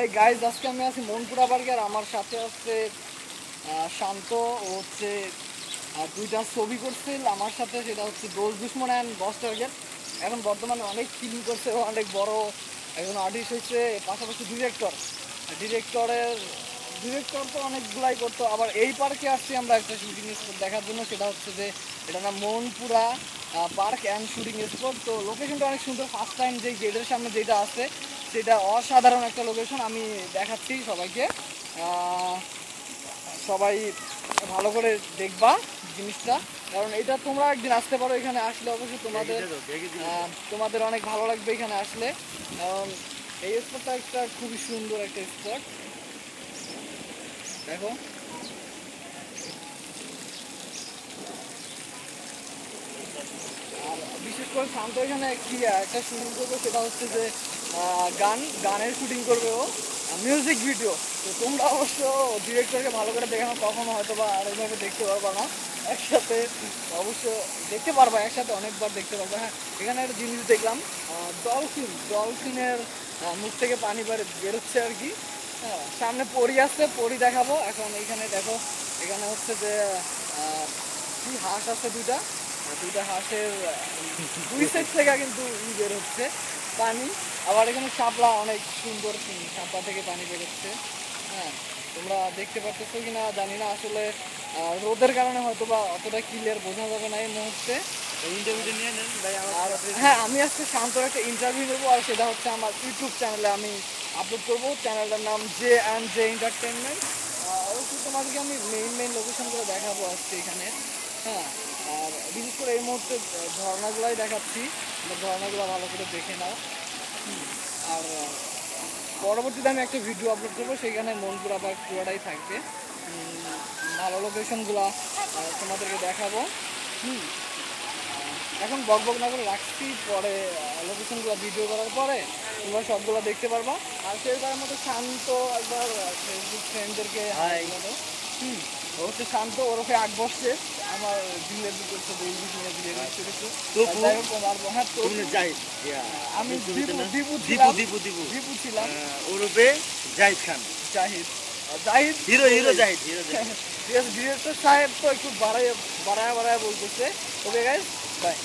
এই গাইজ আজকে আমি আছি মনপুরা পার্কে আর আমার সাথে আছে শান্ত। ও হচ্ছে দুইটা ছবি করছিল আমার সাথে, সেটা হচ্ছে দোষ দুশ্মন অ্যান্ড বস টার্গেট। এখন বর্তমানে অনেক ফিল্ম করছে, ও অনেক বড় এখন আর্টিস্ট হচ্ছে, পাশাপাশি ডিরেক্টর তো অনেকগুলাই করতো। আবার এই পার্কে আসছি আমরা একটা শুটিং স্পট দেখার জন্য, সেটা হচ্ছে যে এটা নাম Monpura park and shooting spot. তো লোকেশনটা অনেক সুন্দর। ফার্স্ট টাইম যে গেটের সামনে যেটা আছে সেটা অসাধারণ একটা লোকেশন, আমি দেখাচ্ছি সবাইকে। সবাই ভালো করে দেখবা জিনিসটা, কারণ এটা তোমরা একদিন আসতে পারো। এখানে আসলে অবশ্যই তোমাদের অনেক ভালো লাগবে এখানে আসলে, কারণ এই স্পটটা একটা খুবই সুন্দর একটা স্পট। দেখো আর বিশেষ করে শান্ত এখানে কি একটা শুটিং করবে, সেটা হচ্ছে যে গানের শুটিং করবে ও, মিউজিক ভিডিও। তো তোমরা অবশ্য ডিরেক্টরকে ভালো করে দেখানো, কখনো হয়তো বা আর ওইভাবে দেখতে পারবা না একসাথে। অবশ্য দেখতে পারবা একসাথে, অনেকবার দেখতে পারবা। হ্যাঁ, এখানে একটা জিনিস দেখলাম, ডলফিনের মুখ থেকে পানি বেরোচ্ছে আর কি। হ্যাঁ, সামনে পরি আসছে, পরি দেখাবো এখন। এইখানে দেখো, এখানে হচ্ছে যে কি হাঁস আছে দুইটা, দুইটা হাঁসের দুই সাইড থেকে কিন্তু বের হচ্ছে পানি। আবার এখানে শাপলা, অনেক সুন্দর শাপলা থেকে পানি বেরোচ্ছে। হ্যাঁ, তোমরা দেখতে পাচ্ছ কিনা জানি না, আসলে রোদের কারণে হয়তো বা অতটা ক্লিয়ার বোঝা যাবে না এই মুহূর্তে। ইন্টারভিউটা নিয়ে নেন ভাই। আর হ্যাঁ, আমি আজকে শান্তর একটা ইন্টারভিউ নেবো, আর সেটা হচ্ছে আমার ইউটিউব চ্যানেলে আমি আপলোড করবো। চ্যানেলটার নাম J&J এন্টারটেনমেন্ট। অবশ্যই তোমাদেরকে আমি মেইন লোকেশনগুলো দেখাবো আজকে এখানে। হ্যাঁ, আর বিশেষ করে এই মুহূর্তে ঝর্ণাগুলাই দেখাচ্ছি, ঝর্ণাগুলো ভালো করে দেখে নাও। আর পরবর্তীতে আমি একটা ভিডিও আপলোড করবো, সেখানে মনপুরা পার্ক পুরোটাই থাকবে। ভালো লোকেশনগুলো তোমাদেরকে দেখাবো। এখন বক না করে রাখছি, পরে লোকেশনগুলো ভিডিও করার পরে তোমরা সবগুলো দেখতে পারবা। আর সেবার মতো শান্ত একবার ফেসবুক ফ্রেন্ডদেরকে হাই বলো। ও হচ্ছে শান্ত, ওরফে 8 বর্ষের, আমার দিলের দিকে আমি দীপু ছিলাম, ওরূপে জাহিদ খান। জাহিদ জাহিদ হিরো ডিরেক্টর সাহেব তো একটু বাড়ায় বলতেছে। Okay guys, by.